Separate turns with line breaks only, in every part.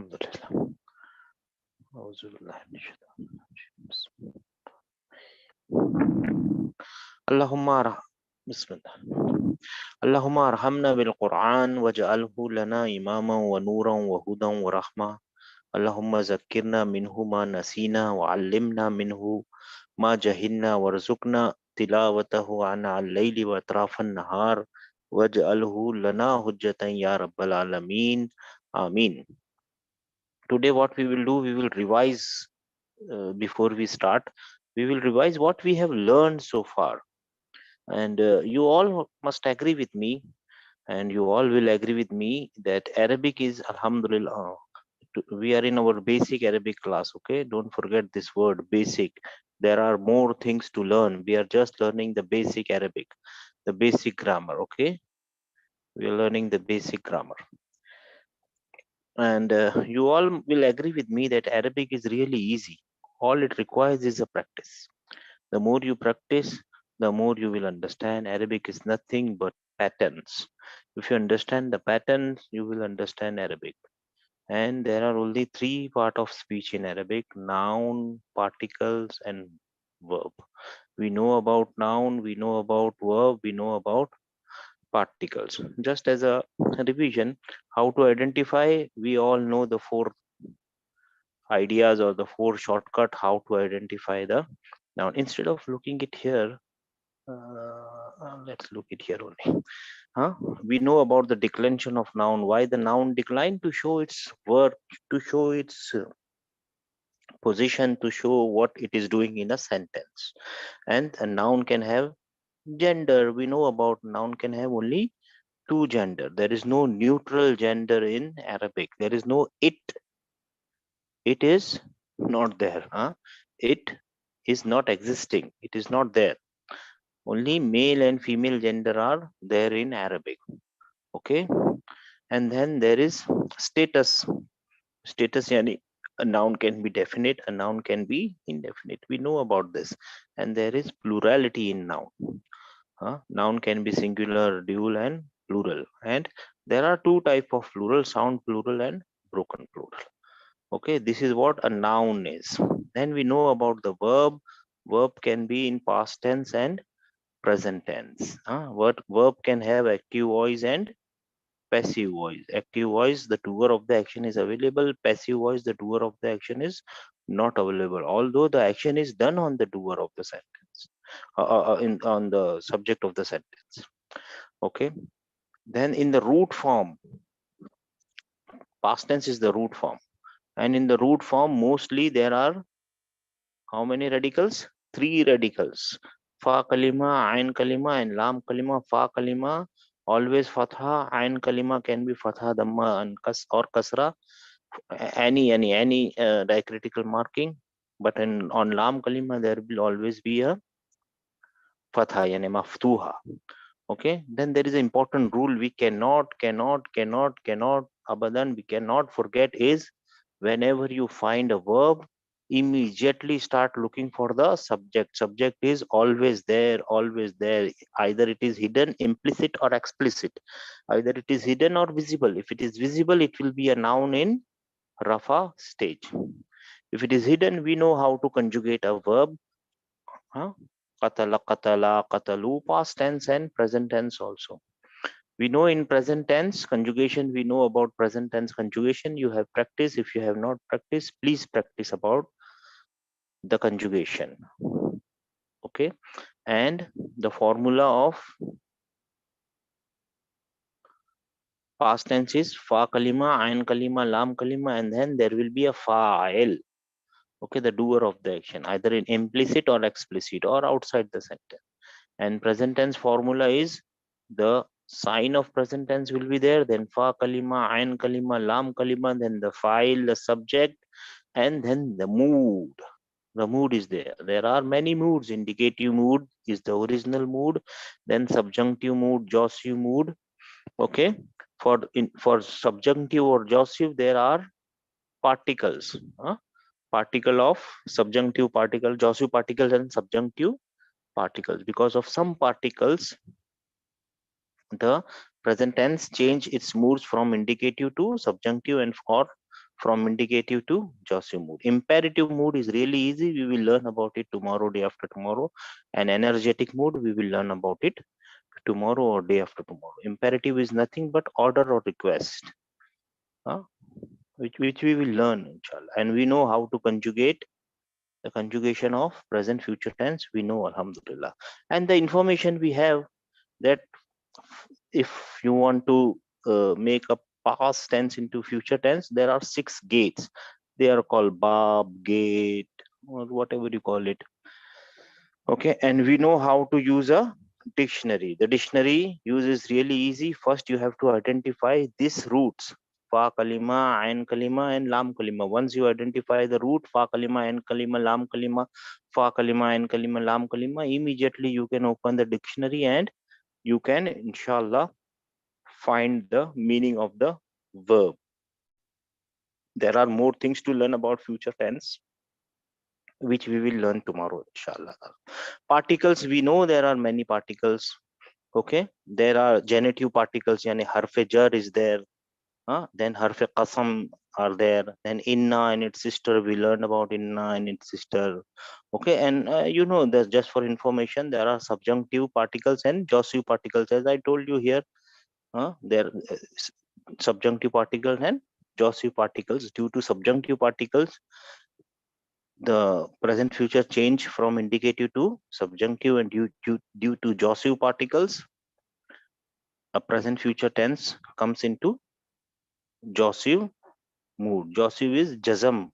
Alhamdulillah. Auzubillahi minash shaitanir rajim. Allahumma Bismillah. Allahumma arhamna bil Quran waj'alhu lana imaman wa nuran wa hudan wa rahma. Allahumma zakkirna minhu ma nasina wa 'allimna minhu ma jahilna warzuqna tilawatahu ana al-layli wa atrafan nahar waj'alhu lana hujjatan ya rabbal alamin. Amin. Today what we will do, we will revise before we start. We will revise what we have learned so far. And you all must agree with me, and you all will agree with me that Arabic is Alhamdulillah. We are in our basic Arabic class, okay? Don't forget this word basic. There are more things to learn. We are just learning the basic Arabic, the basic grammar, okay? We are learning the basic grammar. And you all will agree with me that Arabic is really easy. All it requires is a practice. The more you practice, the more you will understand. Arabic is nothing but patterns. If you understand the patterns, you will understand Arabic. And there are only three parts of speech in Arabic: noun, particles, and verb. We know about noun, we know about verb, we know about particles. Just as a revision, how to identify, we all know the four ideas or the four shortcut how to identify the noun. Instead of looking it here, let's look it here only. We know about the declension of noun. Why the noun decline? To show its work, to show its position, to show what it is doing in a sentence. And a noun can have gender. We know about noun can have only two gender. There is no neutral gender in Arabic. There is no it. It is not there. It is not existing. It is not there. Only male and female gender are there in Arabic. Okay. And then there is status. Status yani a noun can be definite, a noun can be indefinite. We know about this. And there is plurality in noun. Noun can be singular, dual, and plural. And there are two types of plural: sound plural and broken plural. Okay, this is what a noun is. Then we know about the verb. Verb can be in past tense and present tense. Verb can have active voice and passive voice. Active voice, the doer of the action is available. Passive voice, the doer of the action is not available, although the action is done on the doer of the sentence, on the subject of the sentence. Okay. Then in the root form, past tense is the root form, and in the root form mostly there are how many radicals? Three radicals: fa kalima, ain kalima, and lam kalima. Fa kalima always fatha, ain kalima can be fatha, dhamma, and or kasra, any diacritical marking. But on lam kalima there will always be a fatha, yani maftuha. Okay. Then there is an important rule we cannot abadan, we cannot forget is, whenever you find a verb, immediately start looking for the subject. Subject is always there, always there. Either it is hidden, implicit, or explicit. Either it is hidden or visible. If it is visible, it will be a noun in rafa stage. If it is hidden, we know how to conjugate a verb. Qatala, qatala, qatalu, past tense and present tense also. We know in present tense conjugation, we know about present tense conjugation. You have practiced. If you have not practiced, please practice about the conjugation. Okay. And the formula of past tense is fa kalima, ain kalima, lam kalima, and then there will be a fa'il. Okay, the doer of the action, either in implicit or explicit or outside the sentence. And present tense formula is, the sign of present tense will be there, then fa kalima, ain kalima, lam kalima, then the file, the subject, and then the mood. The mood is there. There are many moods. Indicative mood is the original mood, then subjunctive mood, josive mood. Okay. For subjunctive or josive, there are particles. Particle of subjunctive, particle, josive particles, and subjunctive particles. Because of some particles, the present tense change its moods from indicative to subjunctive and or from indicative to jossive mood. Imperative mood is really easy. We will learn about it tomorrow, day after tomorrow. And energetic mood, we will learn about it tomorrow or day after tomorrow. Imperative is nothing but order or request, huh? which we will learn, inshallah. And we know how to conjugate the conjugation of present future tense. We know, alhamdulillah. And the information we have, that if you want to make a past tense into future tense, there are 6 gates. They are called bab, gate, or whatever you call it. Okay, and we know how to use a dictionary. The dictionary use is really easy. First, you have to identify these roots: fa kalima, ain kalima, and lam kalima. Once you identify the root fa kalima, ain kalima, lam kalima, fa kalima, ain kalima, lam kalima, immediately you can open the dictionary and you can, inshallah, find the meaning of the verb. There are more things to learn about future tense, which we will learn tomorrow, inshallah. Particles, we know there are many particles. Okay, there are genitive particles, yani harfe jar is there, then harfe qasam are there, then inna and its sister, we learned about inna and its sister. Okay, and you know, there's, just for information, there are subjunctive particles and jossive particles, as I told you here. There subjunctive particles and jossive particles. Due to subjunctive particles, the present future change from indicative to subjunctive, and due to jossive particles, a present future tense comes into jossive mood. Jossive is jazam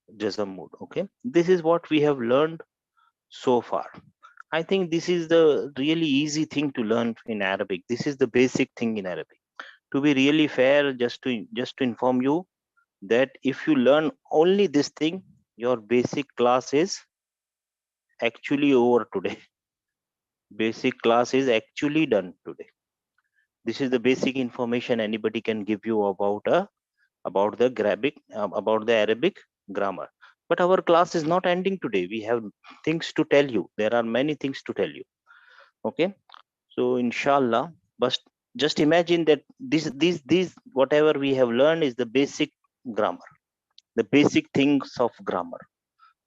mood. Okay, this is what we have learned so far. I think this is the really easy thing to learn in Arabic. This is the basic thing in Arabic. To be really fair, just to inform you that if you learn only this thing, your basic class is actually over today. Basic class is actually done today. This is the basic information anybody can give you about about the about the Arabic grammar. But our class is not ending today. We have things to tell you. There are many things to tell you. Okay, so inshallah, but just imagine that this whatever we have learned is the basic grammar, the basic things of grammar.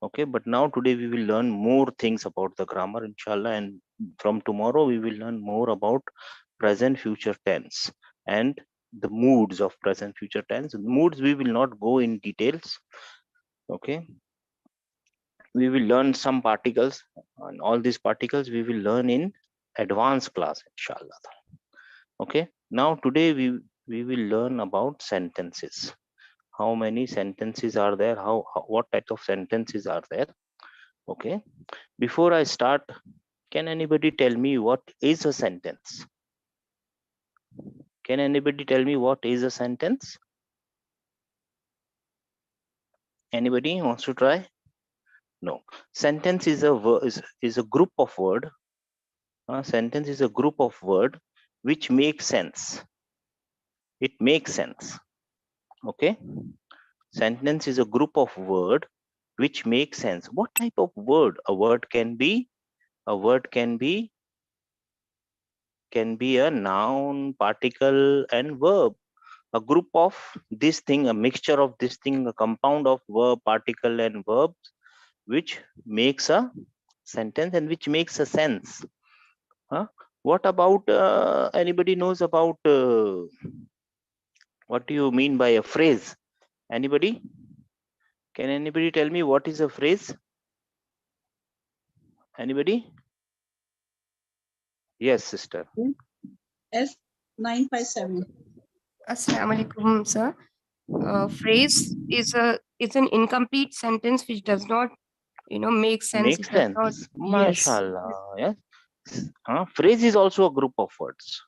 Okay, but now today we will learn more things about the grammar, inshallah, and from tomorrow we will learn more about present future tense and the moods of present future tense. Moods we will not go in details. Okay, we will learn some particles, and all these particles we will learn in advanced class, inshallah. Okay, now today we will learn about sentences. How many sentences are there? What type of sentences are there? Okay, before I start, can anybody tell me what is a sentence? Can anybody tell me what is a sentence? Anybody wants to try? No. Sentence is is a group of word. Sentence is a group of word which makes sense. It makes sense. Okay. Sentence is a group of word which makes sense. What type of word? A word can be a noun, particle, and verb. A group of this thing, a mixture of this thing, a compound of verb, particle, and verbs, which makes a sentence and which makes a sense. What about anybody knows about what do you mean by a phrase? Anybody? Can anybody tell me what is a phrase? Anybody? Yes, sister.
S957.
Assalamu alaikum, sir. Phrase is an incomplete sentence which does not, make sense.
Makes
It does not.
sense.
Yes.
Mashallah. Yes. Phrase is also a group of words.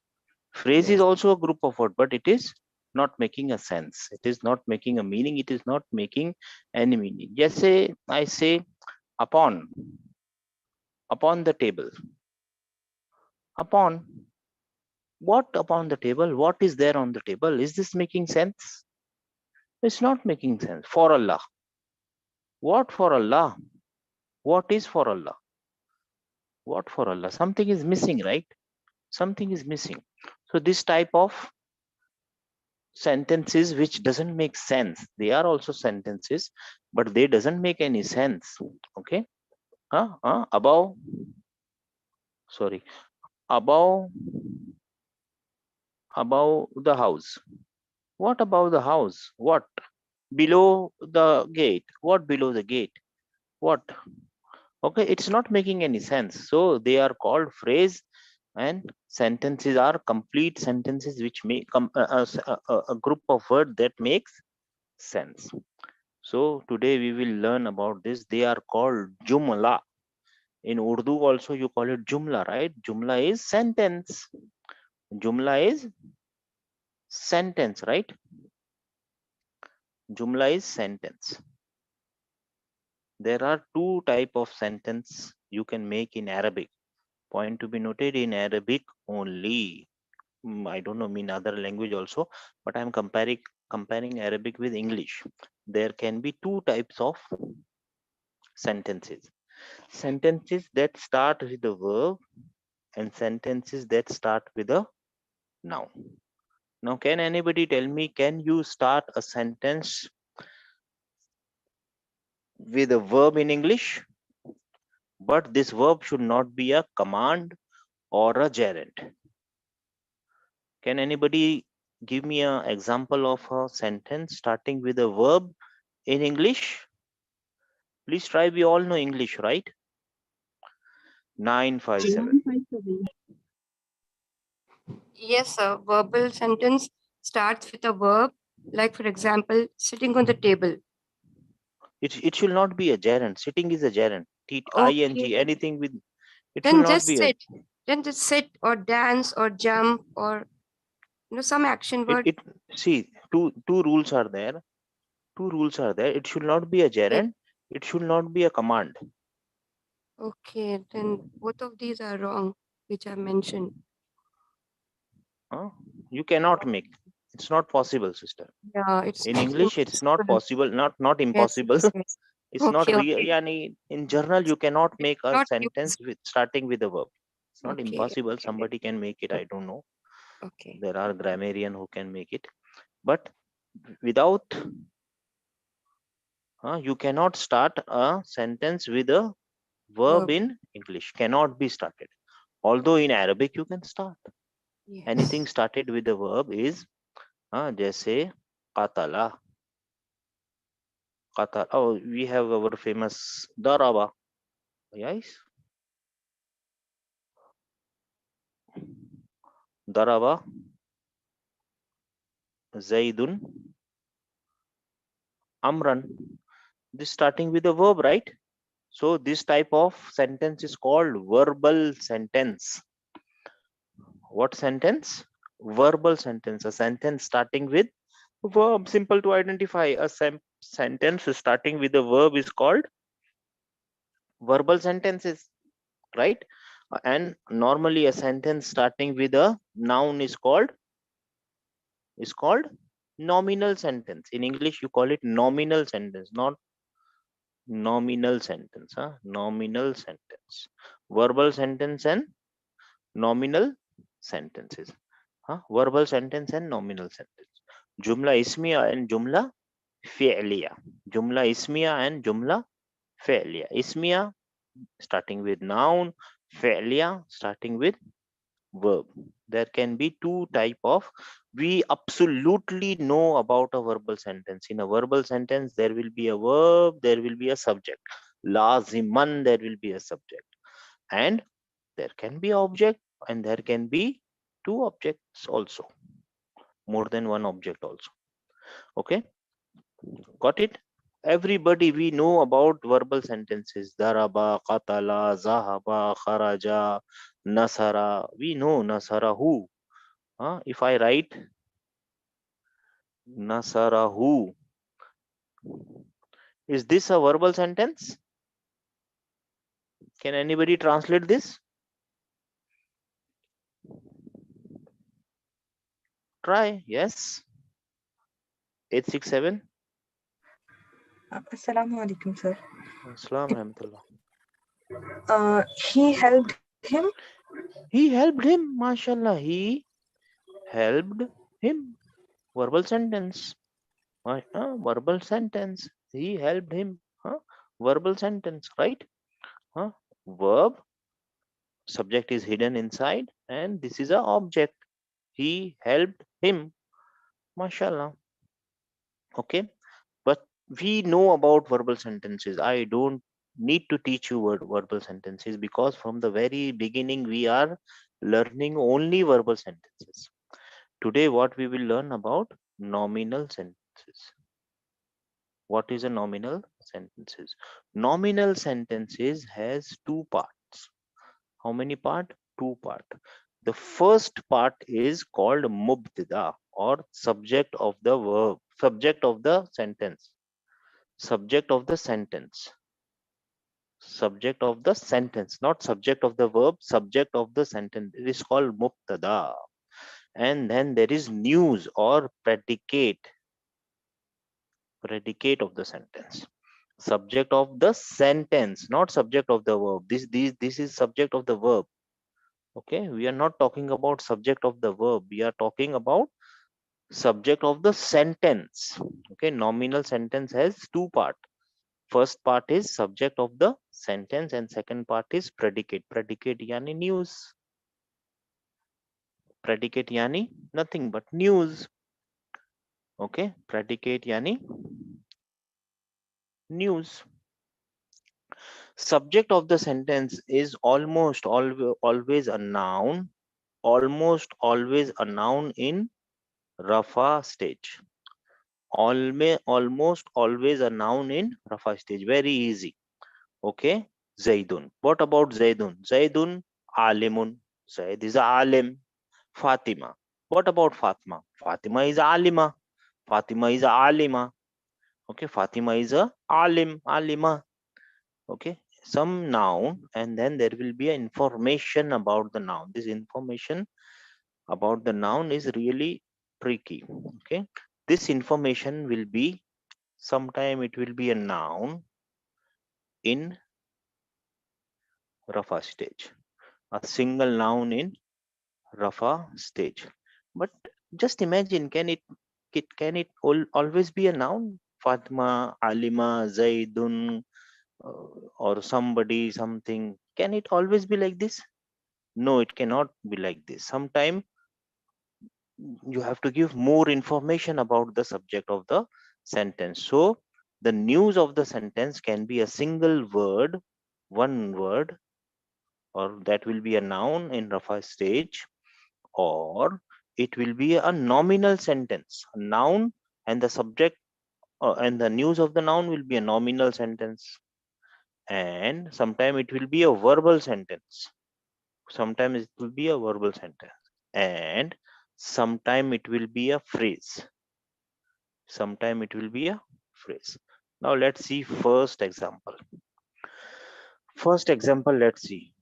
Phrase is
Yes.
also a group of words, but it is not making a sense. It is not making a meaning. It is not making any meaning. Just say, I say, upon the table. Upon what? Upon the table? What is there on the table? Is this making sense? It's not making sense. For Allah. What for Allah? What is for Allah? What for Allah? Something is missing, right? Something is missing. So this type of sentences which doesn't make sense. They are also sentences, but they doesn't make any sense. Okay. Above, sorry, above, above the house. What above the house? What below the gate? What below the gate? What? Okay, it's not making any sense. So they are called phrase, and sentences are complete sentences which make a group of words that makes sense. So today we will learn about this. They are called jumla. In Urdu also you call it jumla, right? Jumla is sentence. Jumla is sentence, right? Jumla is sentence. There are two type of sentence you can make in Arabic. Point to be noted, in Arabic only. I don't know mean other language also, but I'm comparing Arabic with English. There can be two types of sentences. Sentences that start with a verb and sentences that start with a noun. Now, can anybody tell me, can you start a sentence with a verb in English? But this verb should not be a command or a gerund. Can anybody give me an example of a sentence starting with a verb in English? Please try. We all know English, right? 957.
Yes, sir. Verbal sentence starts with a verb, like for example, sitting on the table.
It should not be a gerund. Sitting is a gerund.
Okay.
Ing, anything with it should
Then
not
just
be a.
sit. Then just sit or dance or jump or some action
It
word.
it see two rules are there. Two rules are there. It should not be a
Okay.
gerund. It should not be a command.
Okay. Then both of these are wrong, which I mentioned.
Huh? You cannot make. It's not possible, sister.
Yeah, it's
In English, it's not
impossible.
possible. Not
Yes,
impossible.
yes, yes.
It's not
Okay,
real.
okay.
Yani, in general, you cannot
It's
make a
not
sentence
used.
with starting with a verb. It's not
Okay,
impossible.
okay,
Somebody can make it. I don't know.
okay.
There are grammarian who can make it, but without you cannot start a sentence with a verb
Verb.
in English. Cannot be started. Although in Arabic you can start. Anything
Yes.
started with a verb is जैसे qatala. Qatala. Oh, we have our famous daraba. Yes, daraba zaidun amran. This starting with a verb, right? So this type of sentence is called verbal sentence. What sentence? Verbal sentence. A sentence starting with verb. Simple to identify. A sentence starting with a verb is called verbal sentences, right? And normally a sentence starting with a noun is called nominal sentence. In English, you call it nominal sentence, not nominal sentence. Nominal sentence. Verbal sentence and nominal sentences. Verbal sentence and nominal sentence. Jumla ismiya and jumla fi'liya. Jumla ismiya and jumla fi'liya. Ismiya starting with noun, fi'liya starting with verb. There can be two type of. We absolutely know about a verbal sentence. In a verbal sentence, there will be a verb, there will be a subject. Laziman, there will be a subject, and there can be object, and there can be two objects also, more than one object also. Okay, got it? Everybody, we know about verbal sentences. Daraba, qatala, zahaba, kharaja, nasara. We know nasara who. If I write nasarahu, is this a verbal sentence? Can anybody translate this? Try. Yes. 867.
Assalamu alaikum, sir.
Assalam rahmatullah.
He helped him.
He helped him. MashaAllah. He helped him. Verbal sentence. Verbal sentence. He helped him. Verbal sentence, right? Verb, subject is hidden inside, and this is a object. He helped him. Mashallah. Okay. But we know about verbal sentences. I don't need to teach you verbal sentences, because from the very beginning we are learning only verbal sentences. Today, what we will learn about nominal sentences. What is a nominal sentences? Nominal sentences has two parts. How many part? Two part. The first part is called mubtada, or subject of the verb, subject of the sentence, subject of the sentence, subject of the sentence, not subject of the verb, subject of the sentence. It is called mubtada. And then there is news, or predicate, predicate of the sentence, subject of the sentence, not subject of the verb. This is subject of the verb. Okay, we are not talking about subject of the verb, we are talking about subject of the sentence. Okay, nominal sentence has two part. First part is subject of the sentence, and second part is predicate. Predicate yani news. Predicate yani nothing but news. Okay, predicate yani news. Subject of the sentence is always a noun, almost always a noun in rafa stage. Almost always a noun in rafa stage. Very easy. Okay, Zaidun. What about Zaidun? Zaidun alimun. Zaid is a alim. Fatima. What about Fatima? Fatima is alima. Fatima is a alima. Okay, Fatima is a alim, alima. Okay, some noun, and then there will be a information about the noun. This information about the noun is really tricky. Okay, this information will be, sometime it will be a noun in rafa stage, a single noun in rafa stage. But just imagine, always be a noun? Fatima, alima, zaidun, or somebody, something, can it always be like this? No, it cannot be like this. Sometime you have to give more information about the subject of the sentence. So the news of the sentence can be a single word, one word, or that will be a noun in rafa stage, or it will be a nominal sentence, a noun, and the subject, and the news of the noun will be a nominal sentence. And sometimes it will be a verbal sentence. Sometimes it will be a verbal sentence. And sometime it will be a phrase. Sometime it will be a phrase. Now let's see first example. First example, let's see.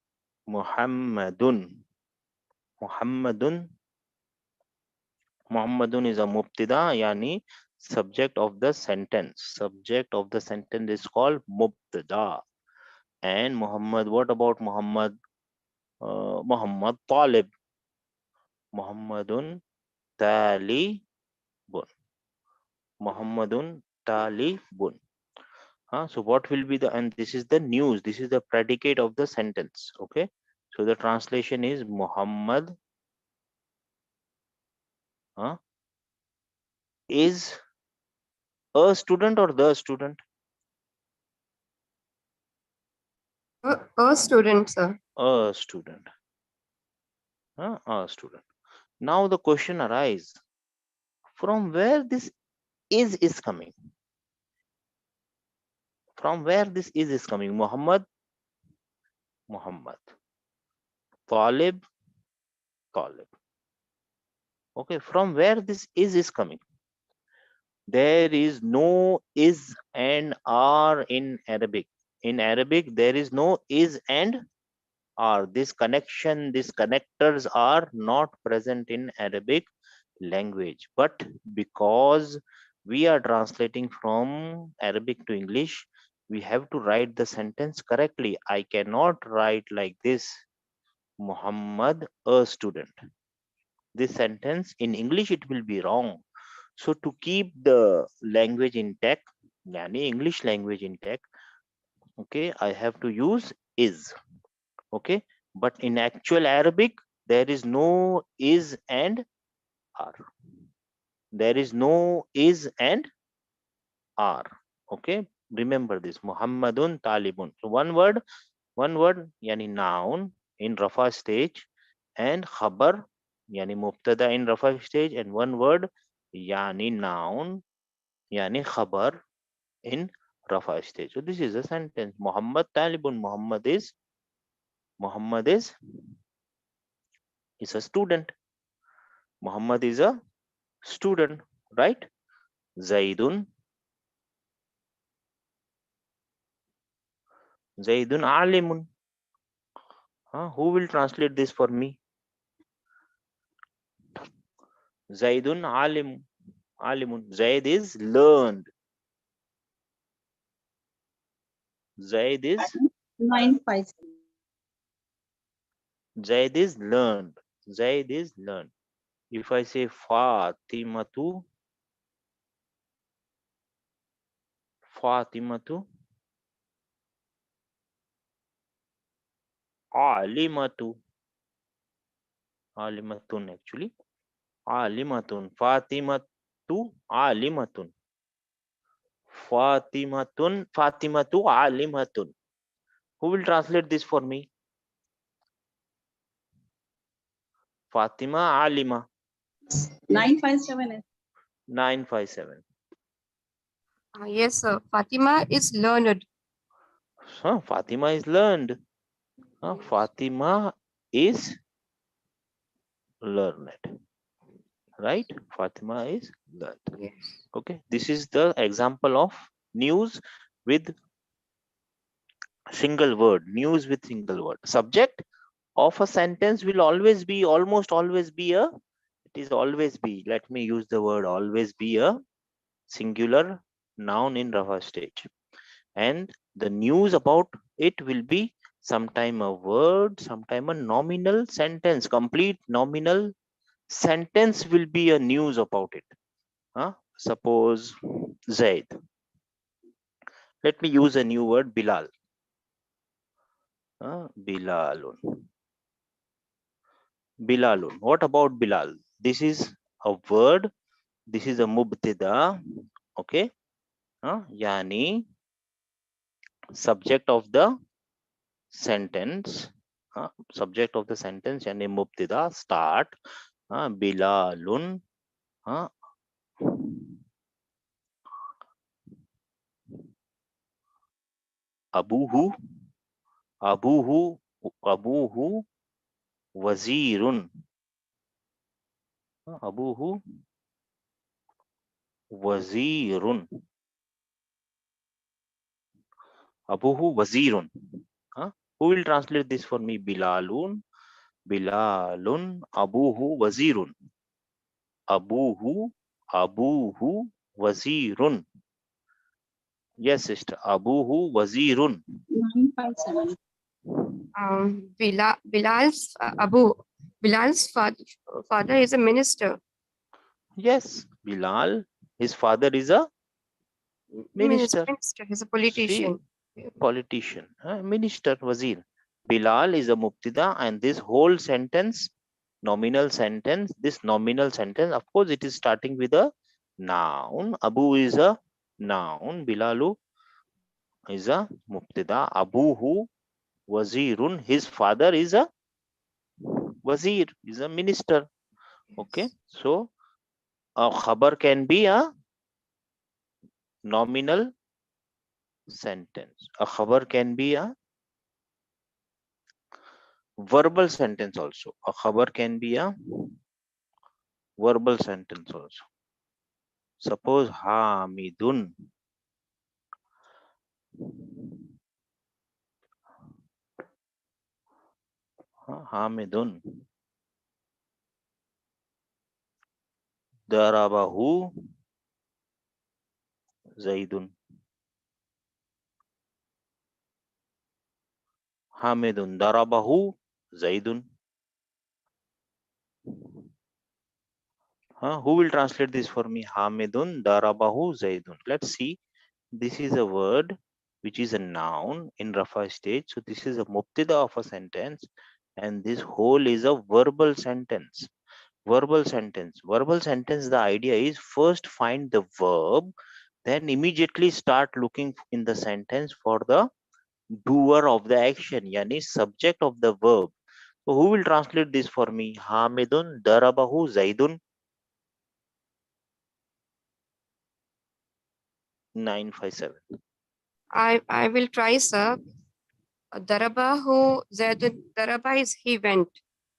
Muhammadun. Muhammadun. Muhammadun is a mubtada, yani subject of the sentence. Subject of the sentence is called mubtada. And Muhammad, what about Muhammad? Muhammad Talib. Muhammadun Talibun. Muhammadun Talibun. So what will be the, and this is the news, this is the predicate of the sentence. Okay. So the translation is Muhammad uh, is a student, or the student?
A student, sir.
A student. A student. Now the question arises, from where this is coming? From where this is coming? Muhammad, Muhammad. Talib, Talib. Okay, from where this is coming? There is no is and are in Arabic. In Arabic, there is no is and are. This connection, these connectors are not present in Arabic language. But because we are translating from Arabic to English, we have to write the sentence correctly. I cannot write like this, Muhammad, a student. This sentence in English, it will be wrong. So to keep the language intact, yani English language intact, okay, I have to use is. Okay, but in actual Arabic, there is no is and are. There is no is and are. Okay, remember this. Muhammadun talibun. So one word, yani noun in Rafa stage, and khabar, yani mubtada in Rafa stage, and one word, yani noun, yani khabar in Rafa stage. So this is a sentence. Muhammad talibun. Muhammad is a student. Muhammad is a student, right? Zaidun, Zaidun alimun. Who will translate this for me? Zaidun alimun. Zaid is learned. Zaid is
957.
Zaid is learned. Zaid is learned. If I say Fatimatu, alimatu, alimatun actually, alimatun, alimatun, Fatimatu alimatun. Who will translate this for me? Fatima alima.
957.
957.
Yes, sir. Fatima is learned.
Fatima is learned.
Yes.
Fatima is learned. Right? Fatima is learned.
Yes.
Okay. This is the example of news with single word. News with single word. Subject of a sentence will always be, almost always be a, it is always be, let me use the word always be, a singular noun in Rafa stage. And the news about it will be sometime a word, sometime a nominal sentence. Complete nominal sentence will be a news about it. Suppose Zaid. Let me use a new word, Bilal. Bilalun. Bilalun. What about Bilal? This is a word. This is a mubtada. Okay. Yani subject of the sentence. Subject of the sentence. Yani mubtada. Start. Bilalun. uh, Abuhu. Abuhu. Abuhu. Wazirun. Abuhu. Wazirun. Abuhu Wazirun. Who will translate this for me? Bilalun. Bilalun. Abuhu Wazirun. Abuhu. Abuhu Wazirun. Yes, sister. Abuhu Wazirun.
957.
Bilal's Abu. Bilal's father is a minister.
Yes, Bilal. His father is a minister.
Minister. He's a
See,
politician.
politician. Minister, Wazir. Bilal is a mubtada, and this whole sentence, nominal sentence, this nominal sentence, of course, it is starting with a noun. Abu is a noun. Bilalu is a mubtada. Abuhu Wazirun. His father is a Wazir, is a minister. Okay,
Yes.
so a khabar can be a nominal sentence. A khabar can be a verbal sentence also. A khabar can be a verbal sentence also. Suppose Hamidun. Hamidun. Darabahu Zaidun. Hamidun. Darabahu Zaidun. Who will translate this for me? Hamidun darabahu Zaidun. Let's see. This is a word which is a noun in Rafa stage. So this is a mubtada of a sentence, and this whole is a verbal sentence. Verbal sentence. Verbal sentence, the idea is first find the verb, then immediately start looking in the sentence for the doer of the action, yani subject of the verb. So who will translate this for me? Hamidun darabahu Zaidun. 957.
I will try, sir. Darabahu Zaidun. Daraba is he went,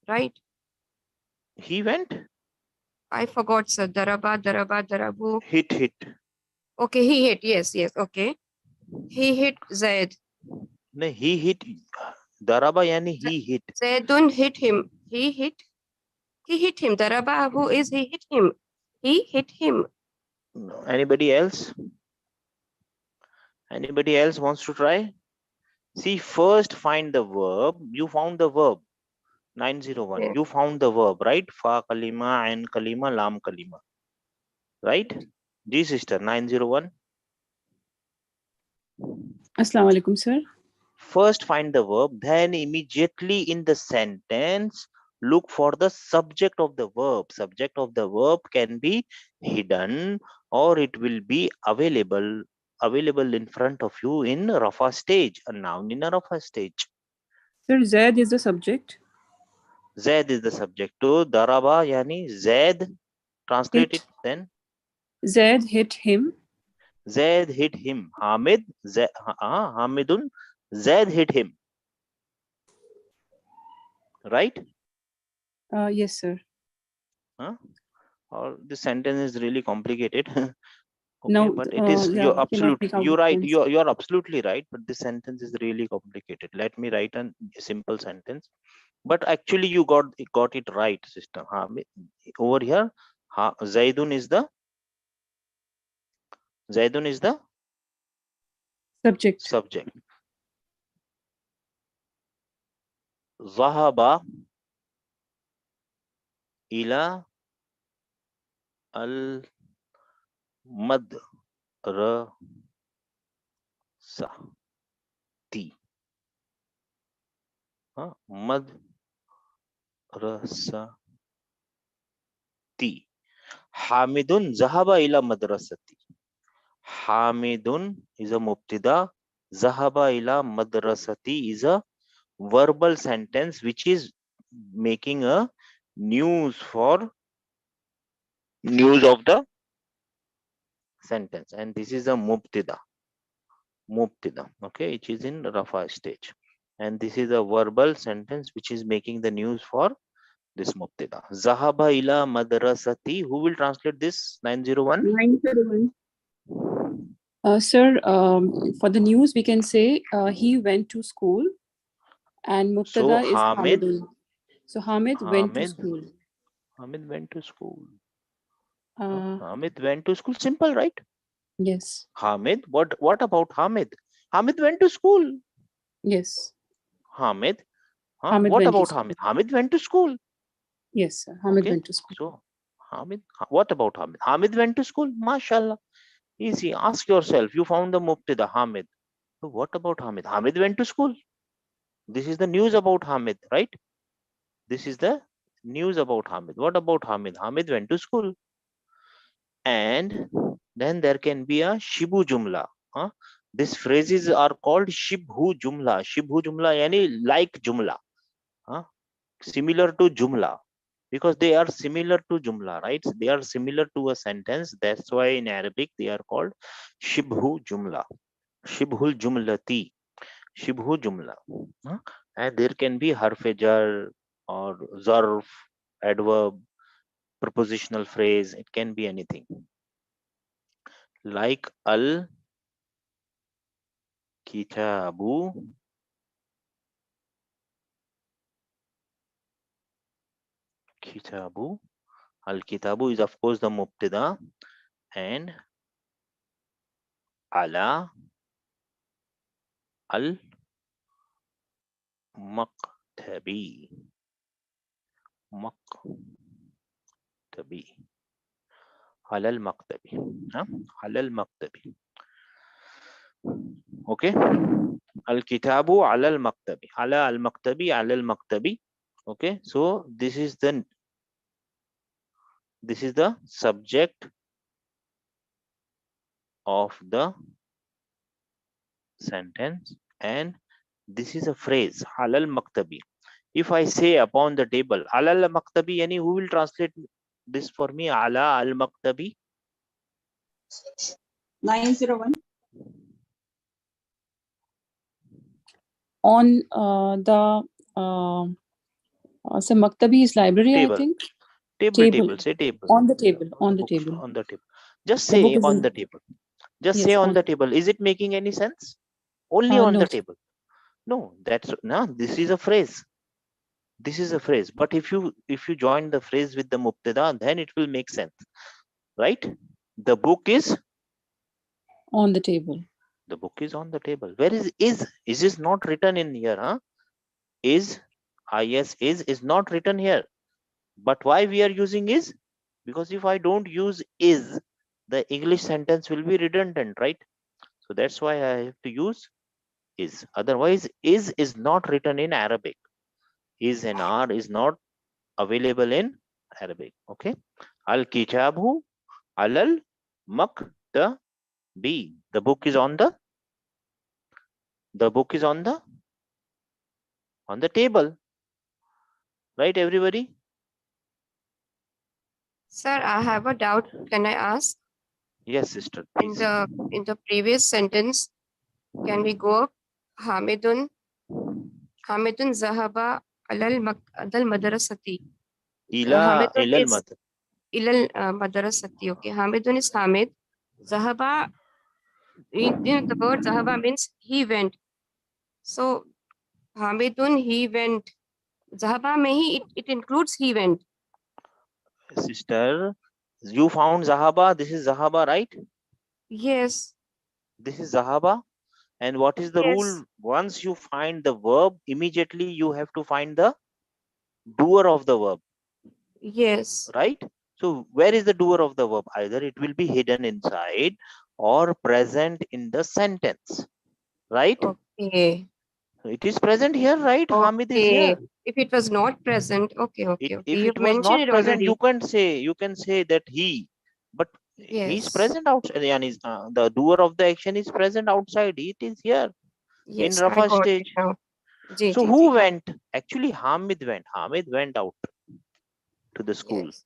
right?
He went?
I forgot, sir. Darabu.
Hit.
Okay, he hit. Yes. Okay. He hit Zaid.
No, he hit. Daraba yani he hit.
Zaidun hit him. He hit him. Darabahu is he hit him. He hit him.
No. Anybody else? Anybody else wants to try? See, first find the verb. You found the verb. 901.
Yeah.
You found the verb, right? Fa kalima, ain kalima, lam kalima. Right? G sister, 901.
Assalamu alaikum, sir.
First find the verb, then immediately in the sentence, look for the subject of the verb. Subject of the verb can be hidden or it will be available in front of you in Rafa stage, a noun in a Rafa stage.
Sir, Zaid is the subject.
Zaid is the subject. So daraba yani Zaid. Translate it then.
Zaid hit him.
Zaid hit him. Hamidun. Zaid hit him. Right?
Yes, sir.
Huh? Or the sentence is really complicated. Okay,
Now,
but it is,
yeah, we cannot make out
you're
the
right,
sense.
you're absolutely right, but this sentence is really complicated. Let me write a simple sentence. But actually you got it right, sister. Over here, Zaidun is the
Subject.
subject. Zahaba ila al madrasati. Madrasati. Hamidun zahaba ila madrasati. Hamidun is a mubtada. Zahaba ila madrasati is a verbal sentence which is making a news of the sentence, and this is a mubtada. Okay, it is in Rafa stage, and this is a verbal sentence which is making the news for this mubtada. Zahaba ila madrasati. Who will translate this? 901.
901. Sir, for the news, we can say he went to school, and
So
Mubtada is
Hamid
Hamidun. So Hamid went to
Hamid
school.
Hamid went to school.
Uh,
Hamid went to school. Simple, right?
yes.
Hamid. What about Hamid? Hamid went to school.
Yes.
Hamid.
Hamid
What
went to
about
school.
Hamid? Hamid went to school.
Yes, sir. Hamid
Okay.
went to school.
So Hamid. What about Hamid? Hamid went to school. MashaAllah. Easy. Ask yourself. You found the mubtada Hamid. So what about Hamid? Hamid went to school. This is the news about Hamid, right? This is the news about Hamid. What about Hamid? Hamid went to school. And then there can be a Shibu Jumla. These phrases are called Shibhu Jumla. Shibhu Jumla yani like Jumla. Similar to Jumla. Because they are similar to Jumla, right? They are similar to a sentence. That's why in Arabic they are called Shibhu Jumla. Shibhul Jumlati. Shibhu Jumla. And there can be harf-e-jar or zarf, adverb, prepositional phrase. It can be anything. Like al kitabu. Kitabu. Al kitabu is of course the mubtada, and ala al maktabi. Maktabi. Alal maktabi. Alal maktabi. Okay. Al kitabu alal maktabi. Ala al maktabi, alal maktabi. Okay. So this is the subject of the sentence, and this is a phrase alal maktabi. If I say upon the table, alal maktabi, yani who will translate this for me? Ala al maktabi.
901. On the so Maktabi is library, I
Table.
think.
Table. Say table.
On the table. On the
Book
table.
on the table. Just
The book
say
is
on
in,
the table. Just say
yes,
on
on.
the table. Is it making any sense? Only on
No,
the
sir.
table. No, that's no. This is a phrase. This is a phrase. But if you join the phrase with the mubtada, then it will make sense, right? The book is
On the table.
the book is on the table. Where is? Is this not written in here? Huh? Is is not written here. But why we are using is? Because if I don't use is, the English sentence will be redundant, right? So that's why I have to use is. Otherwise, is not written in Arabic. Is and are is not available in Arabic. Okay. Al kitabu alal maktabi. The book is on the table. Right, everybody?
Sir, I have a doubt. Can I ask?
Yes, sister,
In
please.
the previous sentence, can we go up? Hamidun zahaba alal madrasati. Hamidun
Ilal
is
mad.
ilal madrasati. Okay, Hamidun is Hamid. Zahaba, the word Zahaba means he went. So Hamidun, he went. Zahaba mein it includes he went.
Sister, you found Zahaba. This is Zahaba, right?
Yes,
This is Zahaba. And what is the
yes,
rule? Once you find the verb, immediately you have to find the doer of the verb,
yes.
right? So where is the doer of the verb? Either it will be hidden inside or present in the sentence, right?
Okay,
So it is present here, right? Hamid is
okay.
here.
If it was not present, okay, okay, okay.
If
You've
it was
mentioned
not
it
present,
already.
you can say that he, but he is
Yes,
present outside. Yani, the doer of the action is present outside. It is here in
yes, I
Rafa
got it
stage.
now. Ji,
So
ji,
who
ji.
went? Actually, Hamid went. Hamid went out to the school.
Yes.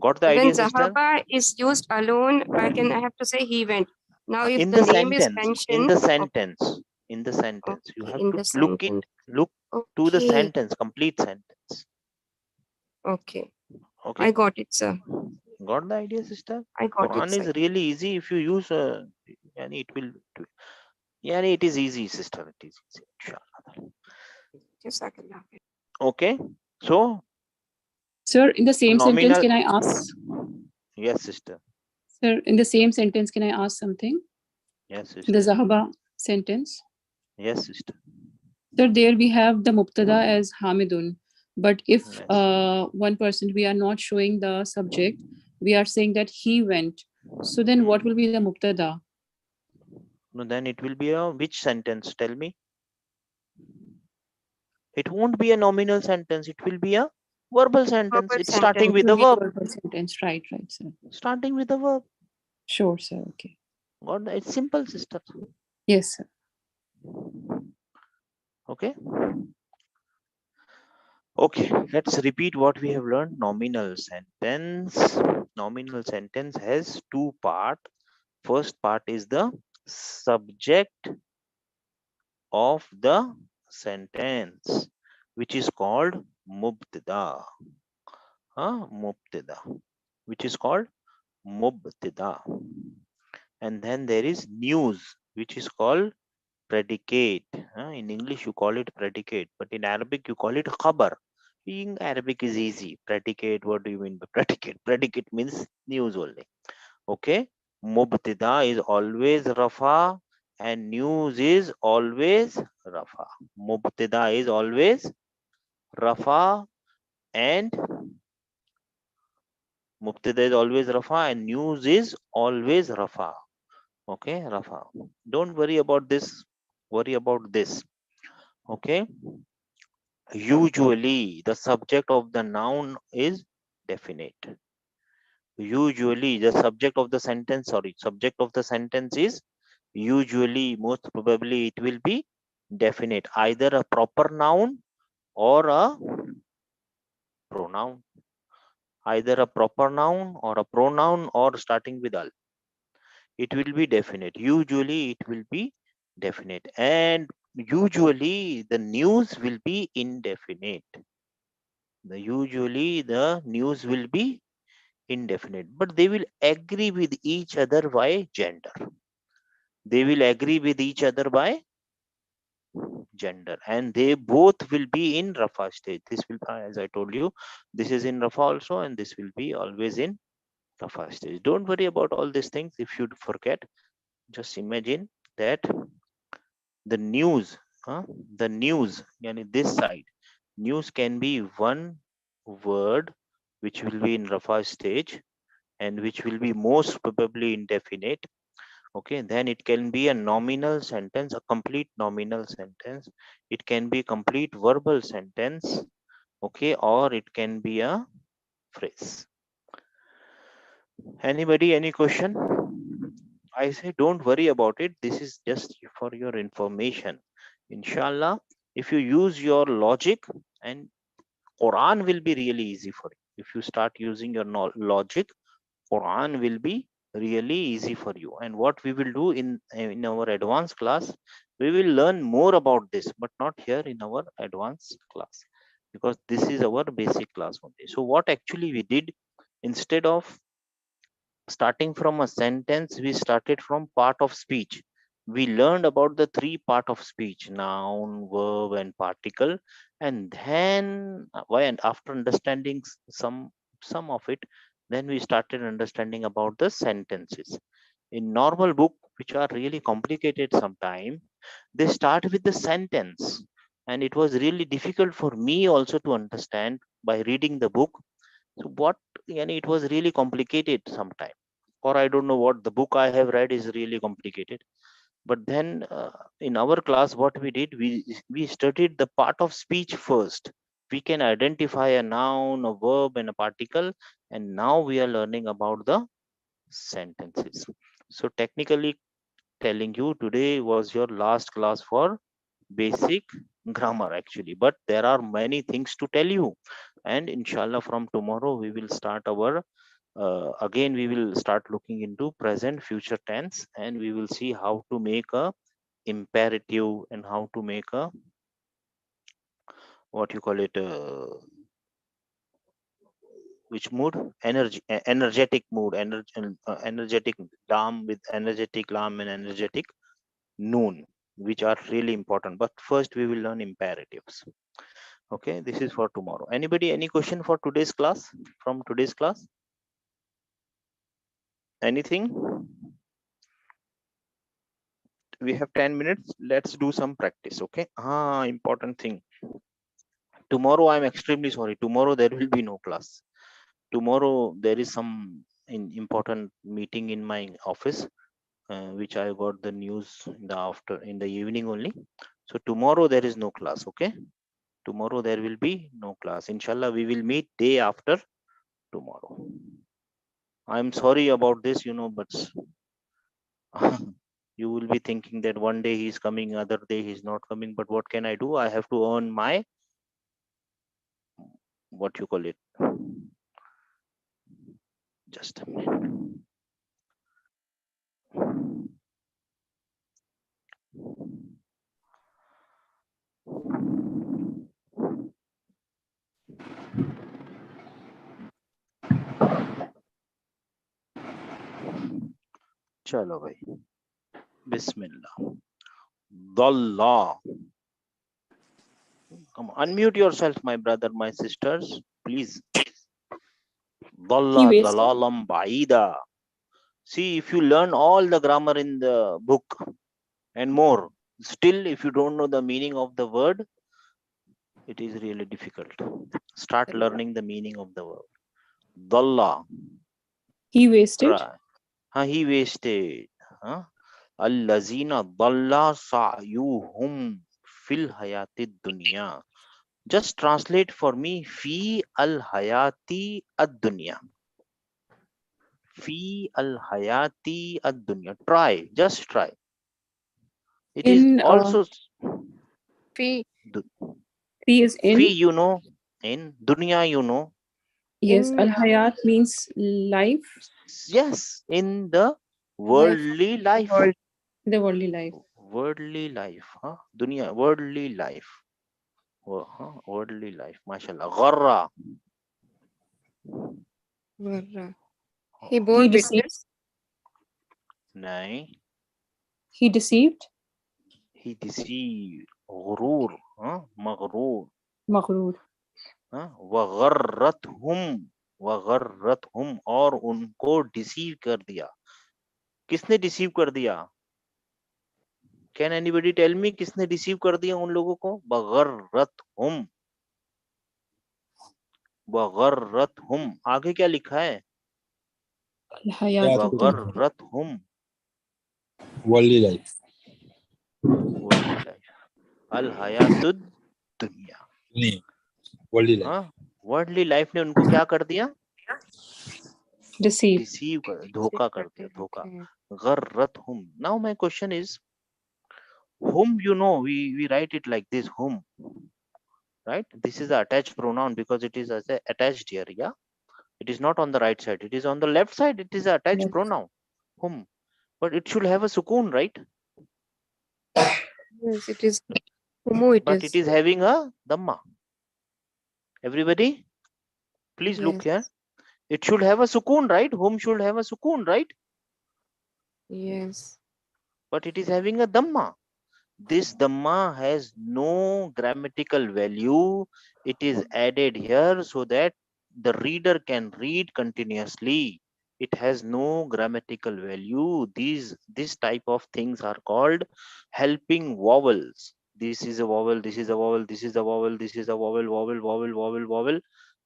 Got the
So when
idea, sister?
Zahaba is used alone, I have to say he went. Now, if
In
the
the
name is
sentence,
mentioned,
in the sentence, you
okay,
have
in
to
the sentence.
look to the
Okay,
sentence, complete sentence.
okay.
Okay,
I got it, sir.
got the idea, sister?
I got it,
Quran
sir.
is really easy if you use. Yani it will. Yani it is easy, sister. It is easy. Inshallah.
Jazakallah.
Okay, so
Sir, in the same sentence,
nominal.
can I ask?
Yes, sister.
Sir, in the same sentence, can I ask something?
Yes,
In the
sister.
Zahaba sentence.
Yes, sister.
Sir, there we have the Mubtada as Hamidun. But if
Yes.
one person, we are not showing the subject, we are saying that he went. So then what will be the Mubtada?
No, then it will be a which sentence? Tell me. It won't be a nominal sentence. It will be a verbal sentence.
Verbal
It's starting
sentence.
with
It will
a
be a
verb.
verbal sentence. Right, sir.
Starting with a verb.
Sure, sir. Okay.
Got that? It's simple, sister.
Yes, sir.
Okay. Okay. Let's repeat what we have learned. Nominal sentence. Nominal sentence has two parts. First part is the subject of the sentence, which is called mubtada. Mubtada, which is called mubtada. And then there is news, which is called predicate. In English, you call it predicate, but in Arabic, you call it khabar. In Arabic is easy. Predicate, what do you mean by predicate? Predicate means news only. Okay. Mubtada is always rafa and news is always rafa. Mubtada is always rafa and Mubtada is always rafa and news is always rafa. Okay, rafa. Don't worry about this. Worry about this. Okay. Usually, the subject of the noun is definite. Usually, the subject of the sentence, subject of the sentence is usually, most probably, it will be definite, either a proper noun or a pronoun. Either a proper noun or a pronoun or starting with al. It will be definite. Usually, it will be definite. And usually, the news will be indefinite. Usually, the news will be indefinite, but they will agree with each other by gender. They will agree with each other by gender, and they both will be in rafa stage. This will, as I told you, this is in rafa also, and this will be always in rafa stage. Don't worry about all these things. If you forget, just imagine that the news, the news, yani this side, news can be one word which will be in rafa stage and which will be most probably indefinite. Okay, then it can be a nominal sentence, a complete nominal sentence. It can be complete verbal sentence. Okay, or it can be a phrase. Anybody, any question? I say don't worry about it. This is just for your information. Inshallah, if you use your logic, and Quran will be really easy for you. If you start using your logic, Quran will be really easy for you. And what we will do in our advanced class, we will learn more about this, but not here in our advanced class, because this is our basic class only. So what actually we did, instead of starting from a sentence, we started from part of speech. We learned about the three part of speech: noun, verb, and particle. And then why, and after understanding some of it, then we started understanding about the sentences. In normal book, which are really complicated sometime, they start with the sentence, and it was really difficult for me also to understand by reading the book. So what, yani it was really complicated sometime, or I don't know what, the book I have read is really complicated. But then in our class, what we did, we studied the part of speech first. We can identify a noun, a verb, and a particle, and now we are learning about the sentences. So technically telling you, today was your last class for basic grammar actually, but there are many things to tell you. And inshallah, from tomorrow we will start our again we will start looking into present future tense, and we will see how to make a imperative and how to make a, what you call it, which mood, energetic mood, energetic lam, with energetic lam and energetic noon, which are really important. But first we will learn imperatives. Okay, this is for tomorrow. Anybody, any question for today's class, from today's class? Anything? We have 10 minutes. Let's do some practice. Okay, important thing. Tomorrow, I'm extremely sorry, tomorrow there will be no class. Tomorrow there is some important meeting in my office, which I got the news in the evening only. So tomorrow there is no class. Okay, tomorrow there will be no class. Inshallah, we will meet day after tomorrow. I'm sorry about this, but you will be thinking that one day he's coming, other day he's not coming. But what can I do? I have to earn my, what you call it, just a minute. Chalo bhai. Bismillah. Dalla. Come, unmute yourself, my brother, my sisters, please.
He
Dalla
wasted.
dalalam baida. See, if you learn all the grammar in the book and more, still, if you don't know the meaning of the word, it is really difficult. Start learning the meaning of the word. Dalla.
He wasted.
Try. He wasted. Allazina dalla sa'yuhum fil hayatid dunya. Just translate for me. Fi al hayati ad dunya. Fi al hayati ad dunya. Try. Just try. It is
In
also
Fi
Fi is
fi,
in.
you know, in dunya, you know.
Yes,
in
al hayat means life,
Yes, in the
life of
worldly
the
life.
world.
the worldly life.
Worldly life. Dunya, worldly life. Worldly life. MashaAllah. Gharra.
Warra. He
He
bore
deceived.
witness.
Nahi.
He deceived.
He deceived. Ghurur. Maghrur.
Maghrur.
वगर्रतहुम वगर्रतहुम और उनको deceive कर दिया. किसने deceive कर दिया? Can anybody tell me किसने deceive कर दिया उन लोगों को? वगर्रतहुम. वगर्रतहुम आगे क्या लिखा है?
Al hayat ad dunya.
वगर्रतहुम
Worldly life.
Worldly life. अल हयातुद दुनिया.
नहीं, worldly life.
वर्ल्डली लाइफ ने उनको क्या कर दिया?
Deceive.
डिसीव कर, धोखा कर दिया. धोखा.
Okay.
गर्रतहुम. Now my question is, whom, you know, we write it like this, whom, right? This is the attached pronoun because it is as a attached here. Yeah, it is not on the right side, it is on the left side. It is a attached
Yes.
pronoun, whom, but it should have a sukoon, right?
Yes, it is. Humu it
But it
is.
is having a dhamma. Everybody please look here.
Yes.
It should have a sukoon, right? Whom should have a sukoon, right?
Yes.
But it is having a dhamma. This dhamma has no grammatical value. It is added here so that the reader can read continuously. It has no grammatical value. This type of things are called helping vowels. This is a vowel, this is a vowel, this is a vowel, this is a vowel, vowel, vowel, vowel, vowel,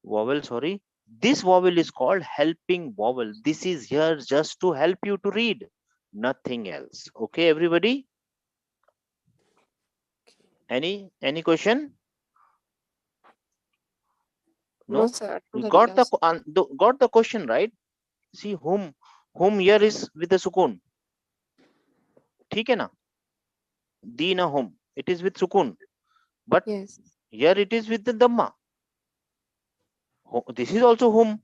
vowel, sorry. This vowel is called helping vowel. This is here just to help you to read, nothing else. Okay, everybody? Any question?
No,
No?
sir.
You
Nobody asked.
got the question, right? See, whom here is with the sukun. ठीक है ना? Dina whom. It is with sukun. But
Yes.
here it is with the dhamma. This is also whom.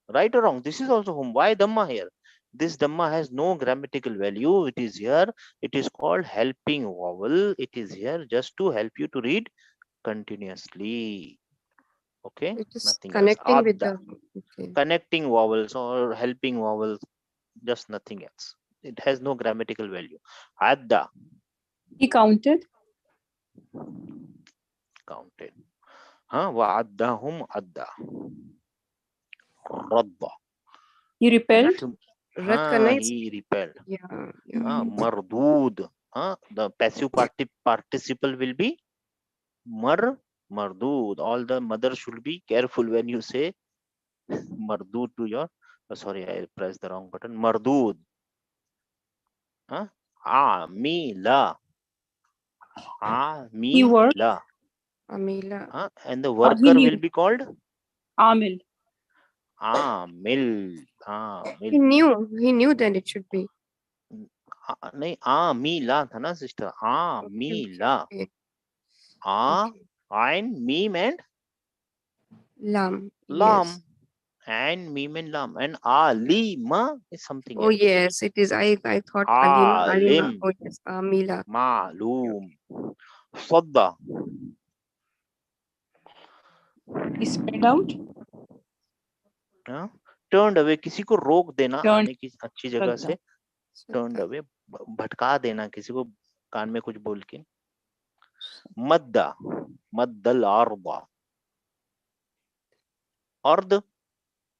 Right or wrong? This is also whom. Why dhamma here? This dhamma has no grammatical value. It is here. It is called helping vowel. It is here just to help you to read continuously. Okay?
It is
Nothing else.
connecting with
Adda.
the. Okay.
Connecting vowels or helping vowels, just nothing else. It has no grammatical value. Adda.
He counted.
Counted. Wa'addahum adda. Radda.
He repelled.
Rat karna is.
He repelled.
Yeah.
Mardood. The passive participle will be mardood. All the mothers should be careful when you say mardood to your, sorry, I pressed the wrong button. Mardood. Amila.
He worked.
Amila.
Amila.
And the
He
worker will
knew.
be called
Amil.
Amil.
He knew. He knew that it should be.
नहीं Amila था ना sister. Amila.
Okay.
Ain, meme and
Lam.
lam.
Yes.
And meme and lam. And alima is something
Oh
else.
yes, it is. I thought Alima. Alima.
Alim.
Oh yes. Amila.
Ma'loom. Sadda.
He spread out.
Turned away. किसी को रोक देना
Turned.
आने की अच्छी जगह से. Turned
Shraddha.
away. भटका देना किसी को कान में कुछ बोल के. Madda. Maddal arda. Ard.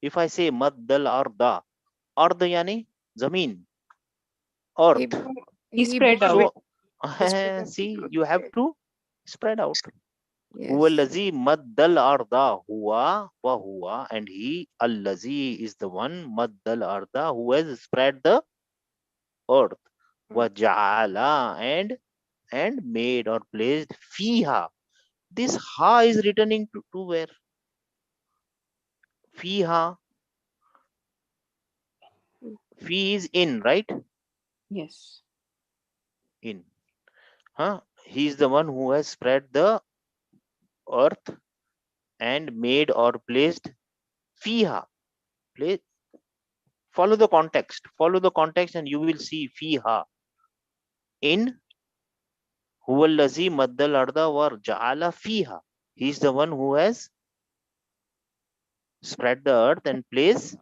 If I say maddal arda. Ard yani zameen. Earth.
He spread out.
So
Spread out.
see, you have to spread out. Huwa
Yes.
allazi maddal arda. Huwa wa huwa, and he, allazi, is the one, maddal arda, who has spread the earth. Wa ja'ala, and made or placed fiha. This ha is returning to where? Fiha. Fi is in, right?
Yes.
In. Huh? He is the one who has spread the earth and made or placed fiha. Place. Follow the context. Follow the context, and you will see fiha. In huwa allazi maddal arda wa ja'ala fiha. He is the one who has spread the earth and placed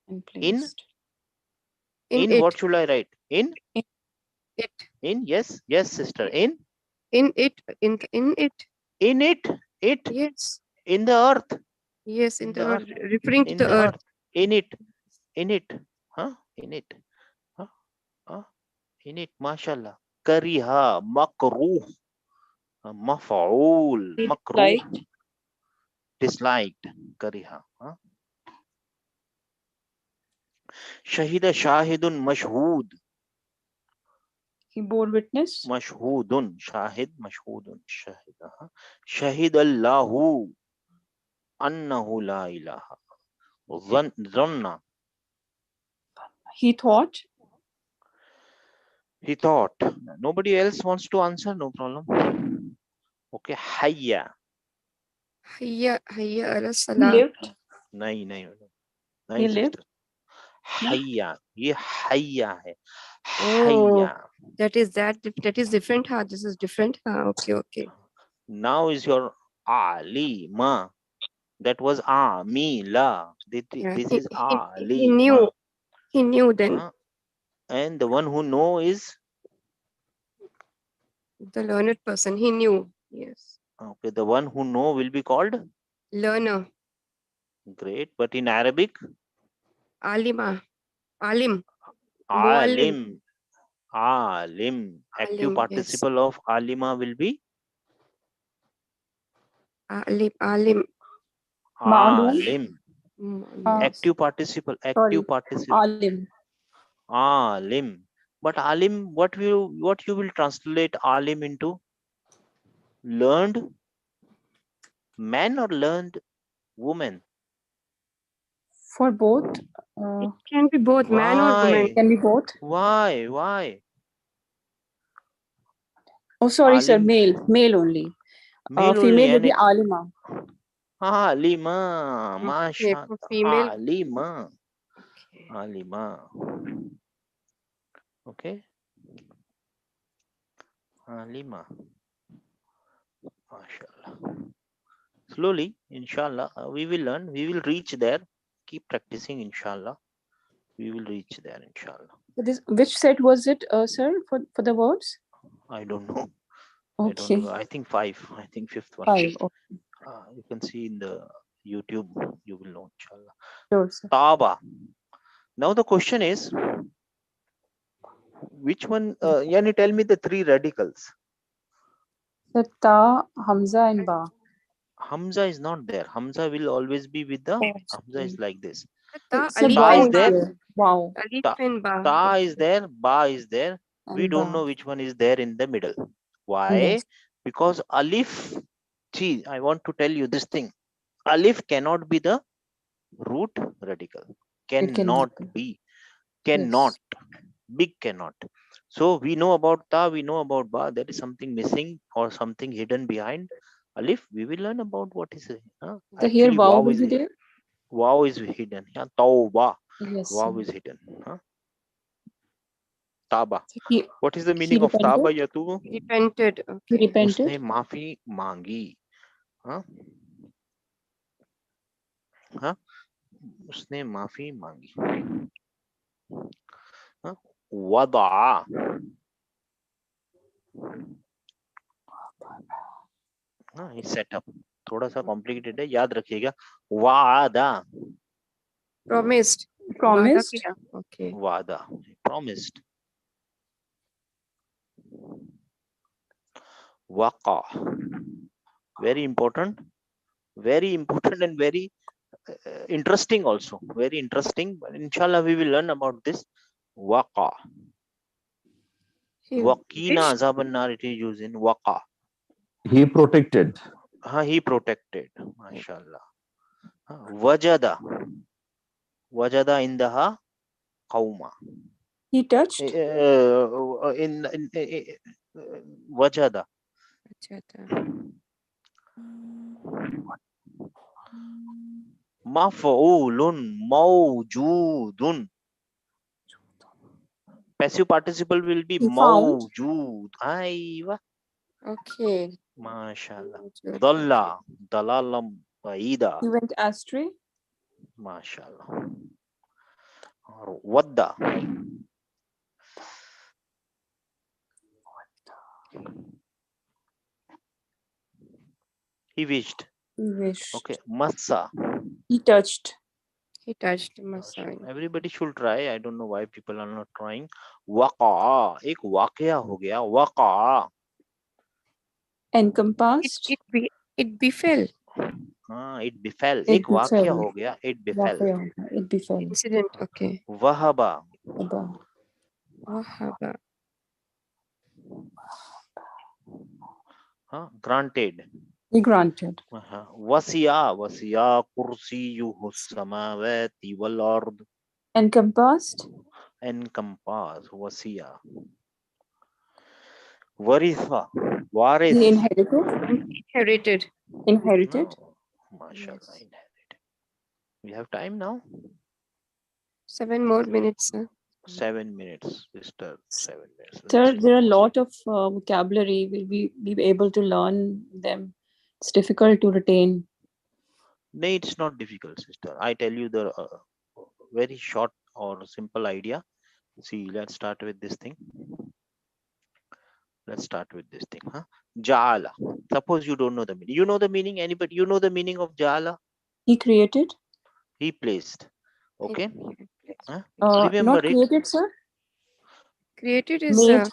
And
in.
placed.
In
In
it.
what should I write? In.
It.
In. Yes. Yes, sister. In.
In it. In it.
In it. It.
Yes.
In the earth.
Yes. In
In
the
the earth.
referring to
In
the
the
earth.
earth. In it. In it. Huh? In it. Huh? Huh? In it. Mashallah. Kariha. Makruh. Maf'ul. Makruh.
Like
Disliked. Kariha. Huh? Shahida shahidun mashhud.
he bore witness.
Mashhudun. Shahid. Mashhudun. Shahida. Huh? Shahid Allahu annahu la ilaha. Zanna.
He thought.
He thought. Nobody else wants to answer. No problem. Okay. Hayya.
Hayya. Hayya ala
He
salah.
lived.
नहीं नहीं
He
नहीं
lived.
Sister हैया ये हैया है
Oh,
हैया
that is different. Huh? This is different. Huh? Okay. Okay.
now is your alima that was amila
Yeah.
this is
He knew.
alima
He knew then.
and the one who know is
The learned person. He knew. Yes.
okay the one who know will be called
Learner.
great but in Arabic
Alima. Alim. Muallim.
alim alim active
Alim. Yes.
participle of alima will be
Alim. Alim.
Ma'lum.
alim
Yes.
active participle
Sorry. Alim.
alim but alim what you will translate alim into learned man or learned woman
For both.
It can be both man or woman.
why
Can be both.
why
Oh, sorry, sir.
alim
Male. Male only.
male only
Female will
and
be alima.
alima
Okay,
masha
for female.
alima
Okay.
alima okay alima mashallah slowly inshallah we will learn we will reach there keep practicing inshallah we will reach there inshallah
So this, which set was it, sir, for the words?
I don't know I don't
Okay.
know I think fifth one
5. Okay.
you can see in the YouTube you will know inshallah
Sure, sir.
taba now the question is which one yani tell me the three radicals
So ta, Hamza, and ba.
Hamza is not there Hamza will always be with the Hamza is like this
Ta,
So
alif
ta
ba
is
and
is
ba.
there
there. Wow.
Alif
ta,
and ba.
ta
Okay.
is there ba is there we
And
don't
ba.
know which one is there in the middle why
Yes.
because alif see I want to tell you this thing alif cannot be the root radical
It
cannot
cannot be.
be cannot
Yes.
big cannot so we know about ta we know about ba there is something missing or something hidden behind alif we will learn about what is it
So here
actually
wow
wow
will
is
be there.
wow is hidden yeah tauba
Yes,
wow
sir.
is hidden taba
So
what is the
he
meaning of taba
repented.
yatu
Repented.
He
Okay.
उसने
repented.
माफी मांगी हाँ हाँ उसने माफी मांगी हाँ वदा हाँ ये सेटअप थोड़ा सा कॉम्प्लिकेटेड है याद रखिएगा वादा
Promised. वादा
Promised.
किया. Okay.
वादा promised वका Very important, and very interesting also. Very interesting. But inshallah, we will learn about this. Waqa.
He
Waqina
wished.
azaban nar, it is used in waqa.
He protected.
He protected. MashaAllah. Wajada. Wajada indaha qauma.
He touched.
Wajada.
अच्छा था.
Maf'ulun mawjudun. Passive participle will be
He found.
mawjud. Aywa.
Okay.
MashaAllah.
Okay.
Dalla. Dalalam baida.
He went astray.
MashaAllah. Wadda. He wished.
He wished.
Okay. Massa.
He touched.
He touched Masai.
Everybody should try. I don't know why people are not trying. Waqa. एक वाकया हो गया. Waqa.
Encompassed.
It befell.
It befell.
It
एक वाकया
befell.
हो गया. It befell.
वाकया हो गया. It befell.
Incident. Okay.
Wahaba.
Abba.
Wahaba.
Granted.
He granted.
Wasiya. Wasiya kursiyuhu samawati wal ard.
Encompassed.
Encompass. Wasiya. Waritha.
He
Waris.
inherited. Inherited.
No. MashaAllah. Inherited. We have time now.
7 more minutes, sir.
7 minutes, sister. 7 minutes.
Sir, there are a lot of vocabulary. Will we be able to learn them? It's difficult to retain.
No, it's not difficult, sister. I tell you the very short or simple idea. See, let's start with this thing. Ja'ala. Suppose you don't know the meaning. You know the meaning? Anybody? You know the meaning of Ja'ala?
He created.
He placed. Okay.
Not
Remember it.
created, sir.
Created is
Made.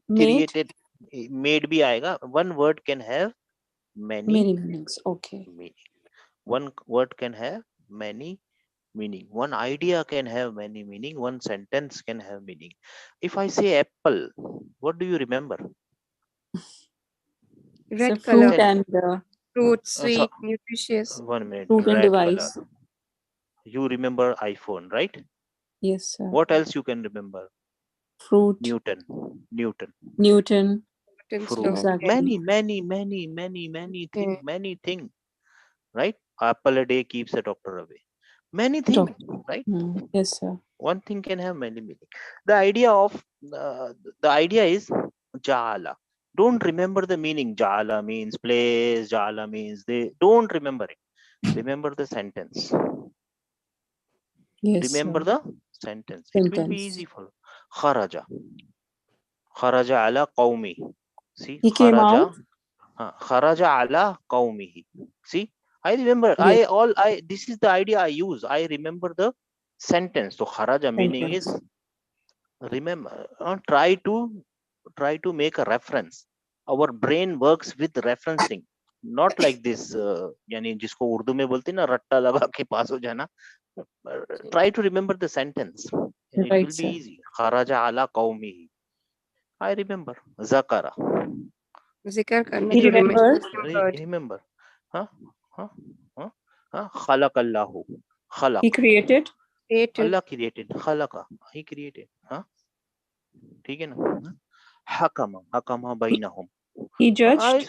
Created. Made bhi aayega. One word can have
Many meanings. Okay.
meaning. One word can have many meaning. One idea can have many meaning. One sentence can have meaning. If I say apple, what do you remember?
red
So
color.
fruit and
Fruit, sweet, nutritious.
1 minute.
fruit and
Red
device.
color. You remember iPhone, right?
Yes, sir.
What else you can remember?
Fruit.
Newton.
Newton.
Newton's
Fruit.
law.
Exactly.
Many things. Right? Apple a day keeps a doctor away. Many things, right?
Yes, sir.
One thing can have many meaning. The idea is Jala. Don't remember the meaning. Jala means place. Jala means they. Don't remember it. Remember the sentence.
Yes,
Remember
sir.
the sentence. It will be easy for you. Kharaja. Kharaja ala qawmi. See,
He came out.
Kharaja ala qawmihi. See, I remember.
Yes.
This is the idea I use. I remember the sentence. So kharaja meaning is remember. Try to make a reference. Our brain works with referencing, not like this. यानी जिसको उर्दू में बोलते हैं ना रट्टा लगा के पास हो जाना. Try to remember the sentence. And it
Right,
will be
sir.
easy. Kharaja ala qawmihi. I remember. Zakara.
Zikr karna.
He remembered.
Remember. Khalaqallahu. Khalaq.
He created.
Allah created. Khalaqa. He created. ठीक है ना? Hakama bainahum.
He judged.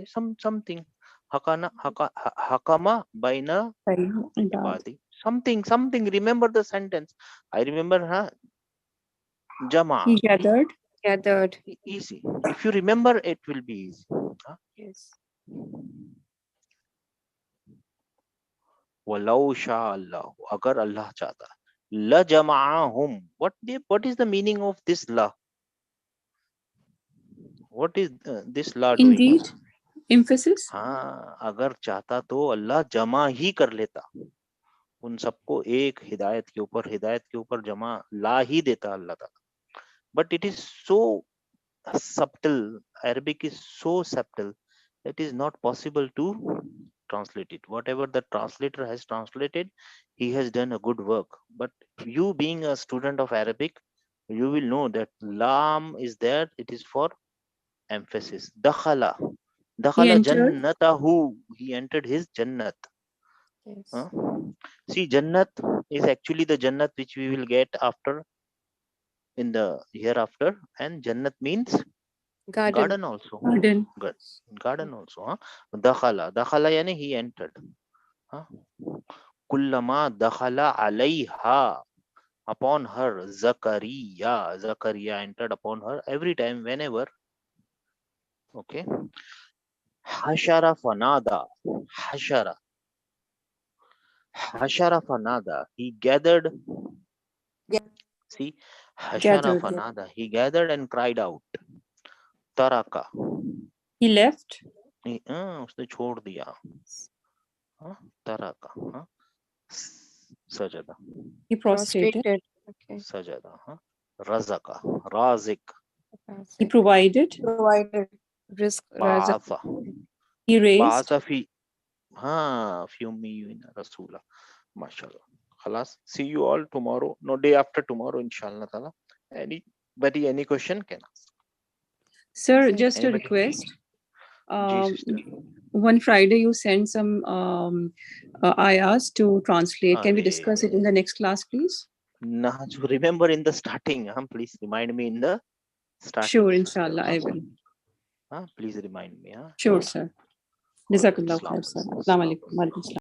Something. Hakama baina ibadi. Something. Remember the sentence. I remember. Jama.
He gathered.
Easy. If you remember, it will be easy.
Yes.
Walau sha Allah. Agar Allah chahta. La jama'ahum. What is the meaning of this la? What is this la doing?
Indeed. Emphasis.
हाँ, अगर चाहता तो अल्लाह जमा ही कर लेता. उन सबको एक हिदायत के ऊपर जमा ला ही देता अल्लाह ताला. But it is so subtle. Arabic is so subtle it is not possible to translate it. Whatever the translator has translated, he has done a good work. But you being a student of Arabic, you will know that lam is there, it is for emphasis. Dakhala.
He
Dakhala
entered.
jannatahu. He entered his jannat.
Yes.
Huh? See, jannat is actually the jannat which we will get after in the hereafter, and jannat means
Garden.
garden also.
Garden.
Garden also. Huh? Dakhala yani he entered. Huh? Kullama dakhala alayha, upon her. Zakaria entered upon her every time, whenever. Okay. Hashara fanada. Hashara. Hashara fanada. He gathered. See, Hashara
Gathered. Yeah.
fanada. He gathered and cried out. Taraka.
He left.
उसने छोड़ दिया. Taraka. Sajada.
He prostrated.
Okay.
Sajada. Razaka. Razik.
He provided.
Provided. Risk. Razak.
Ba'atha.
He raised.
Ba'atha fi. Fi ummiyina rasula. MashaAllah. Khalas. See you all tomorrow. No, day after tomorrow, inshallah ta'ala. Anybody, any question can ask.
Sir, just a
Anybody?
request.
Ji, sister.
One Friday you send some ayahs to translate. Can we
Arey.
discuss it in the next class, please?
Nah, so remember in the starting. Please remind me in the starting.
Sure, inshallah, I will.
Please remind me.
Sure, sir.
Alright,
Jazakallah
Assalam
khair, sir.
alaikum.
Assalamu alaikum. Wa alaikum assalam.